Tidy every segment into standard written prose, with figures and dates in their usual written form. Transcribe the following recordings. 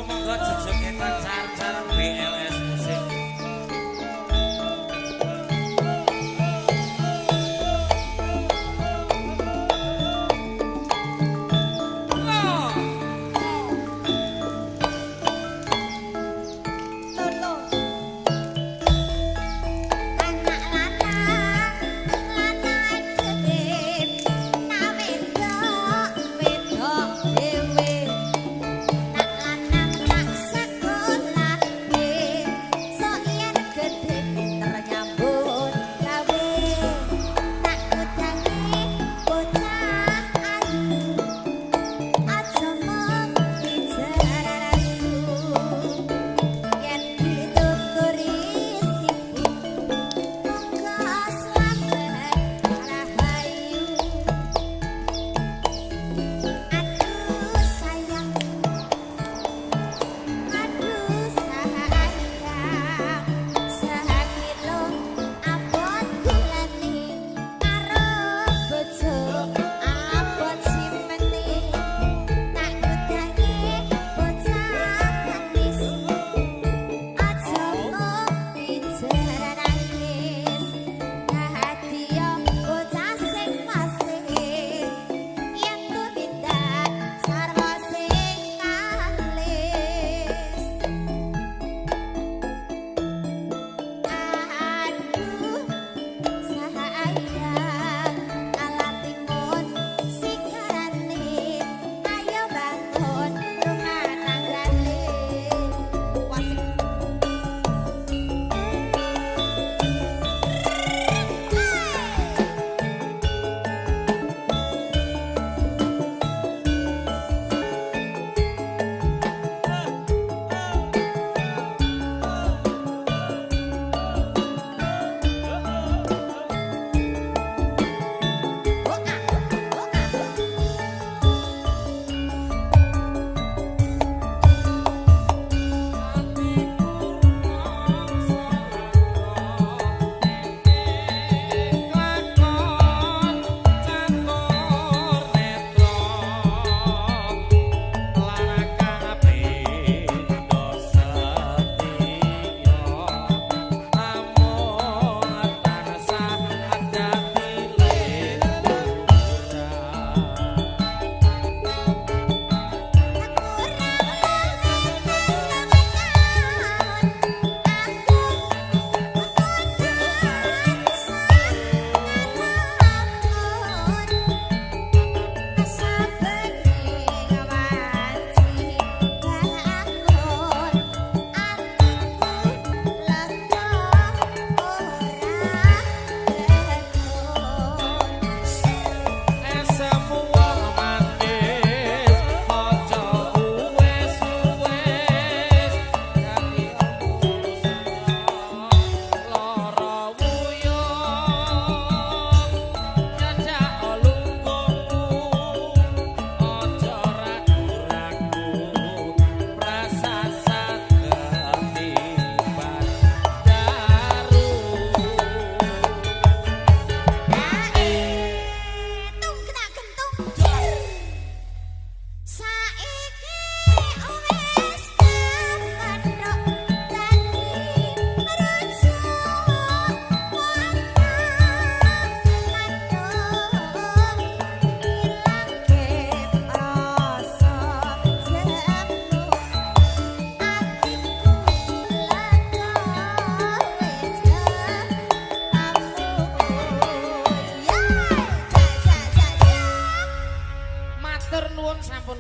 monggo jejogetan sareng-sareng BLS Musik.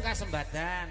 Kasembadan.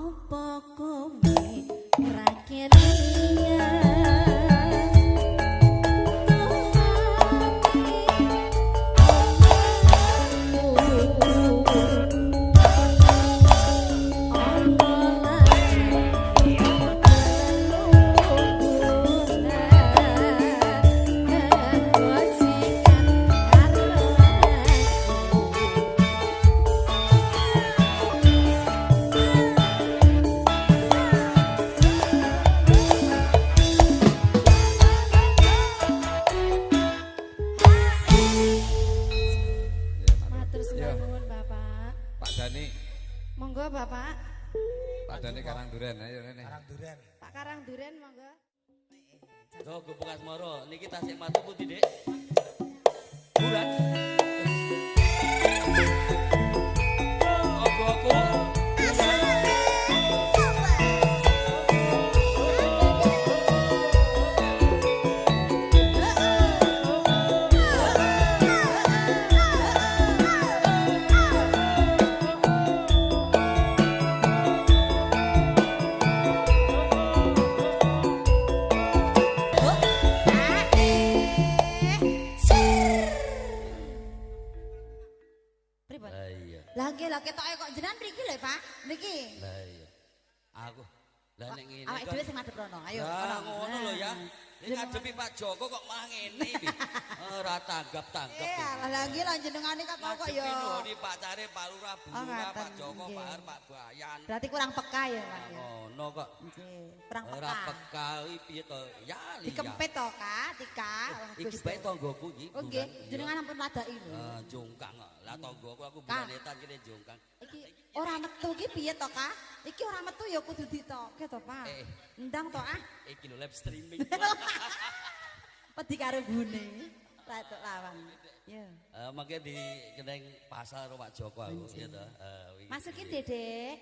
Apa kowe ora kelingan Monggo Bapak. Pak Dani Karang Duren ayo rene. Karang Duren. Pak Karang Duren monggo. Yo Gupungas Moro, niki tasik matu putih, Dik. Bulan. Aku. Lah ketoke kok jenengan mriki lho, Pak. Mriki. Lah iya. Aku. Lah nek ngene. Awake dhewe sing madhep rono. Ayo. Lah ngono lho ya. Nek ngadepi Pak Joko kok malah ngene iki. Ora tanggap-tanggap. Iya, lagi lan jenengane kok kok ya. Ini Pak Cari, Pak Lurah, Bu Lurah, Pak Joko, Pak Har, Pak Bayan. Berarti kurang peka ya, Pak ya. Ngono kok. Nggih, kurang peka. Ora peka iki piye to? Ya li. Dikempet to, Kak, Tika. Iki bae tanggoku iki. Oh nggih, jenengan ampun ladaki lho. Jongkang kok. Lah tanggoku aku bulanetan kene jongkang. Iki ora metu iki piye to, Kak? Iki ora metu ya kudu ditoke to, Pak. Ndang to ah. Iki lho live streaming. Wedi karo bune. Latuk lawang. Ya. Mangke di keneng pasar Pak Joko aku ya to. Masukin, Dedek.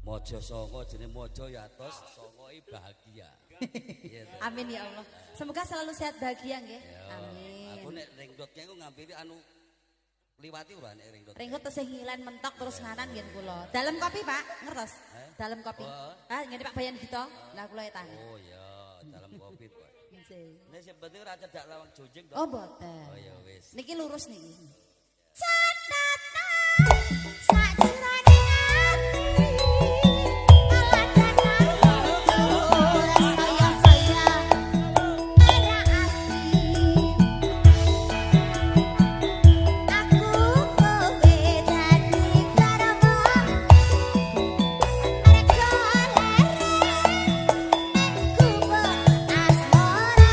Mojo songo jenenge mojo ya tos songo bahagia. Amin ya Allah. Semoga selalu sehat bahagia nggih. Ya, amin. Aku nek ringdotnya aku ngampiri anu liwati ora nek ringkut. Ringkut tesih ngilen mentok terus nganan ngen kula. Dalem kopi, Pak. Ngertos? Dalem kopi. Oh. Ah, ngene Pak Bayan gitu. Lah kula etan. Oh iya, dalam kopi Pak. Nggih. Nek sing penting ora cedak lawang jojeng to. Oh, mboten. Oh ya wis. Niki lurus niki. Asmara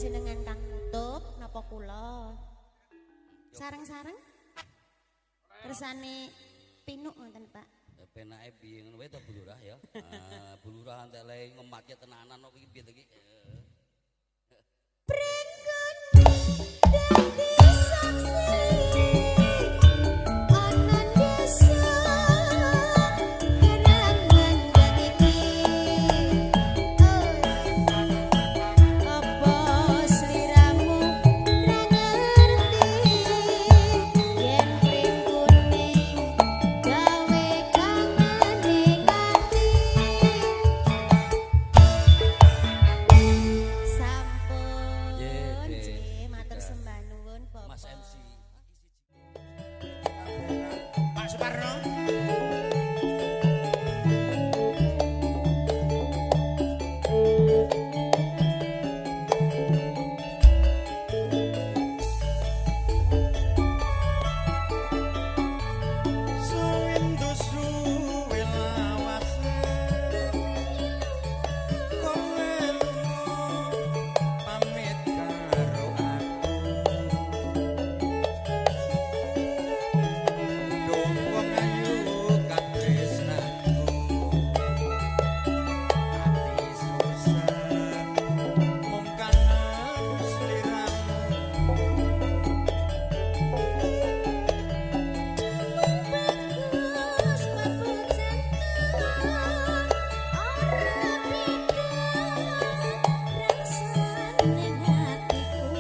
panjenengan kang nutup napa kula? Sareng-sareng? Kersane pinuk ngoten, Pak. Penake piye ngono wae to Bu Lurah ya. Ah, Bu Lurah entek le ngematke tenanan kok iki piye to iki? Pringgon dadi saksi ana desa karangan dadi apa sliramu ra ngerti yen pringgone gawe kangane ngati sampun nggih matur sembah nuwun Bapak Mas MC. Pak Suparno. Suwindu suwe lawase kowe pamit karo aku dong wong ayu kan tresnaku ati susah mung kangen sliramu bagus mabuk jantan ora beda rasane hatiku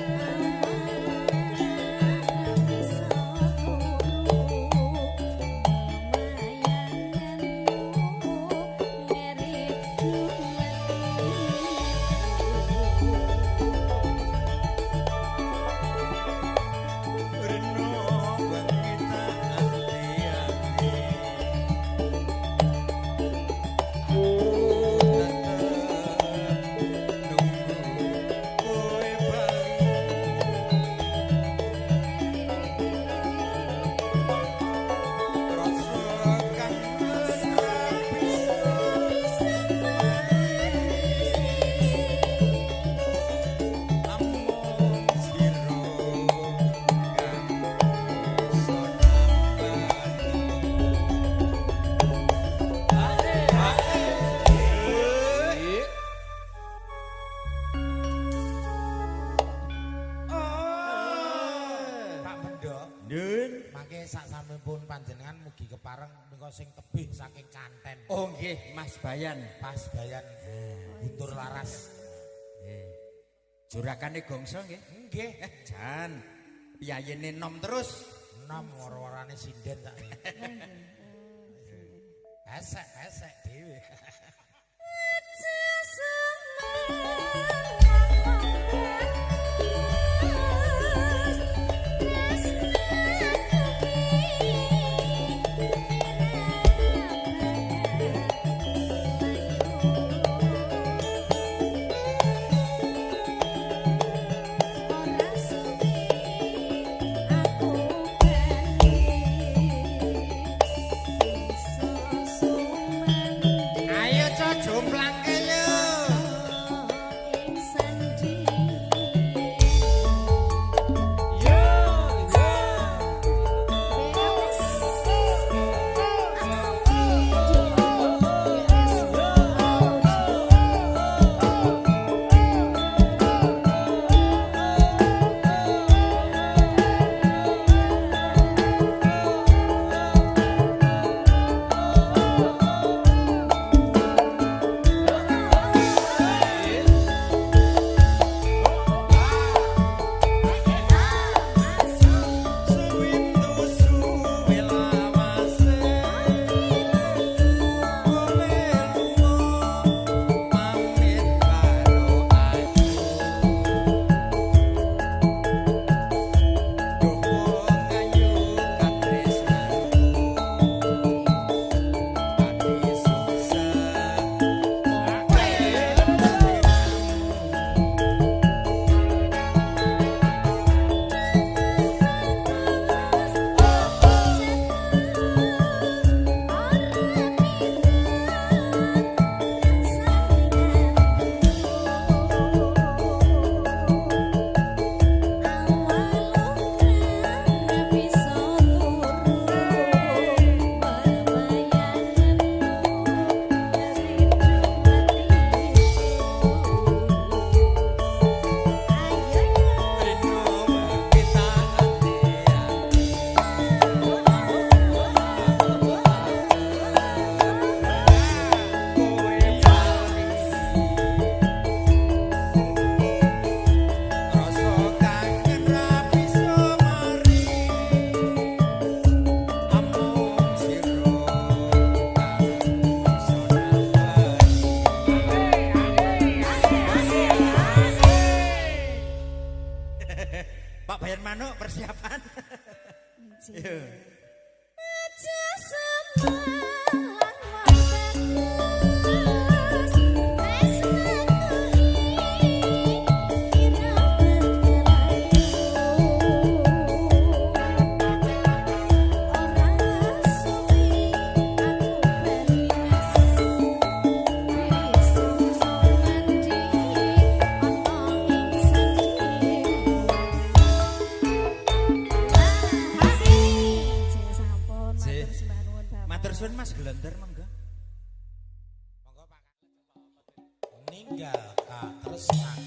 amarga bisa Reno bangita ati-ati Aku tetep nunggu kowe bali Rasa kangen bisa Amun siro kang iso nambani Pak Mendok, Nun mangke sak sampun panjenengan mugi kepareng menika sing tebih saking kanten. Oh nggih, Mas Bayan. Pas bayan Guntur Laras. Jurakane gongso nggih. Nggih, Jan. Piyayene nom terus. enam wara-warane sinden tak. Esek dhewe. Aku kan bisa suman Ayo manuk persiapan. Yo. Aja semalang wabakus wes Matur suwun Mas Glender monggo. Monggo Pak. Ninggal katresnan.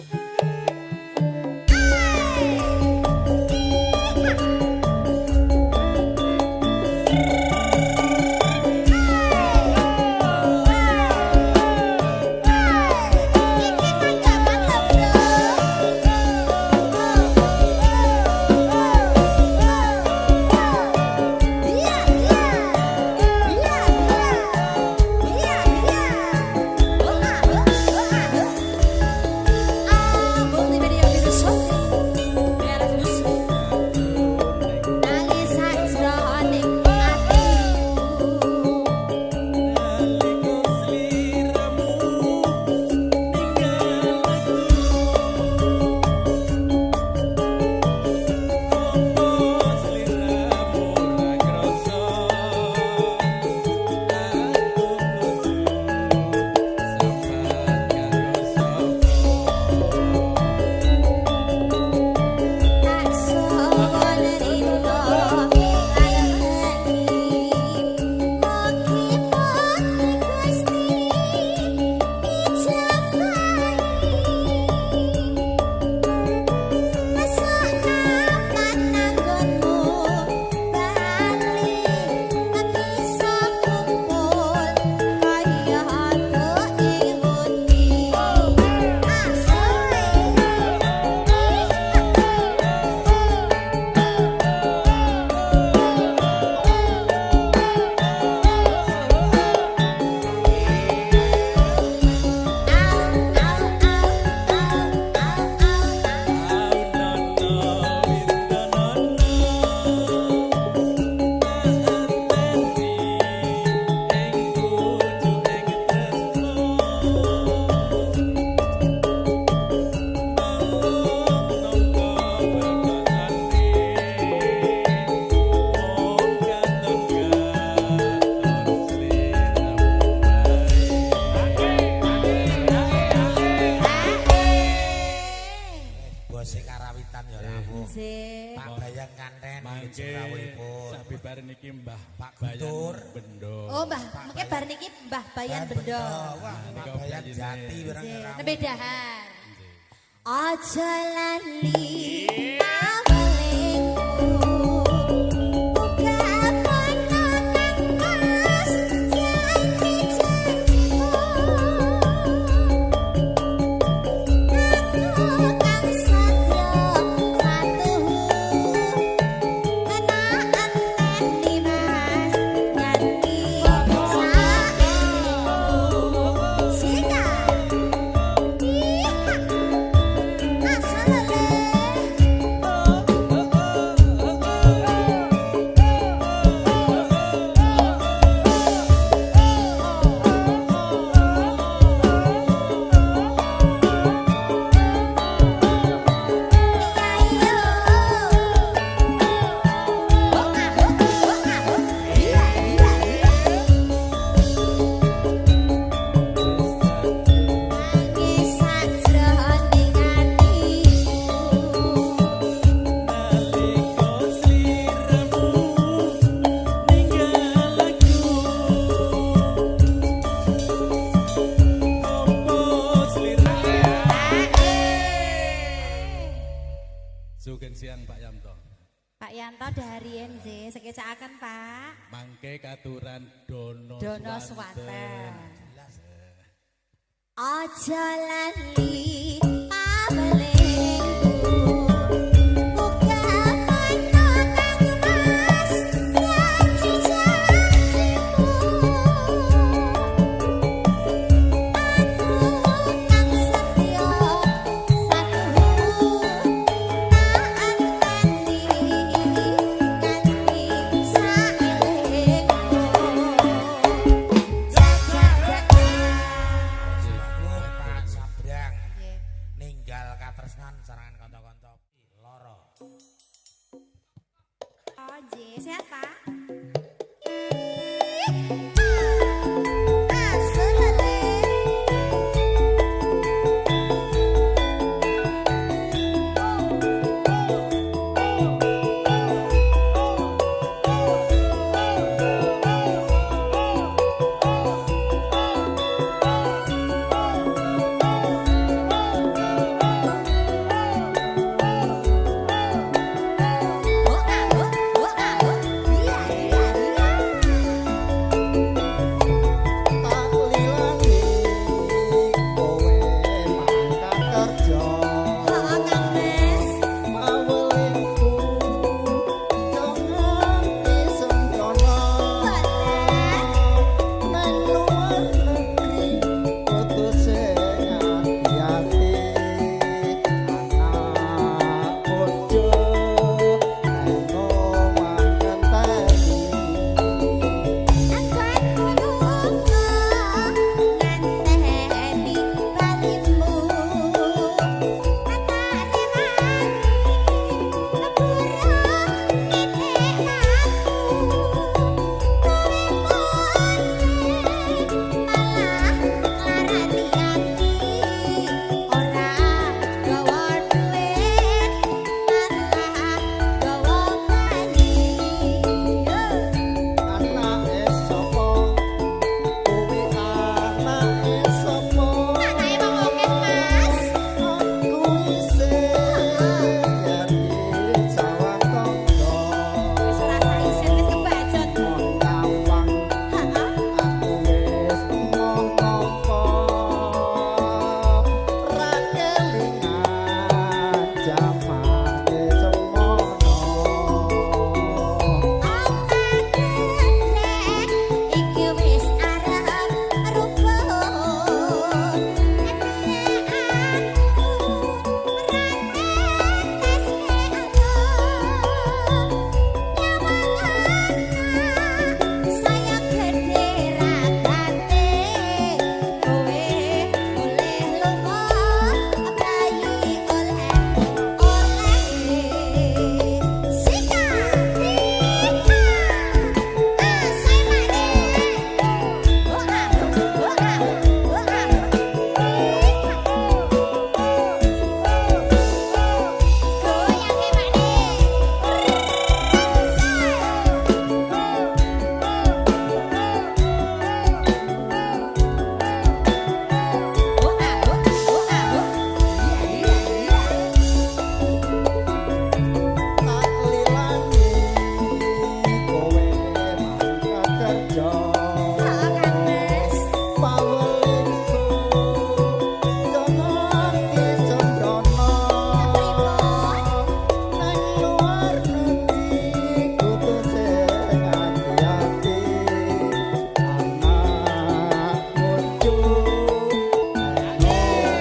Bose karawitan ya rawuh. Pak Bayan kanten Mangke sabi bar niki Mbah Pak Guntur Bendo. Oh, Mbah, mengke bar niki Mbah Bayan Bendo. Wah, Pak Bayan Jati orang rawuh. Nebedahan. Aja lali pawelingku. Buka pono kang mas janji-janjimu. Aku kang satya satuhu. Enak enteni mas nganti saiki. Sika. Sugeng siang Pak Yanto. Pak Yanto dari NJ sekecakaken Pak. Mangke katuran Dono Swanten. Aja lali pawelingku. Buka pono kang mas janji-janjimu. Aku kang setya satuhu. Tak anteni sarangan kanca-kanca loro. Oh, J, sehat, Pak?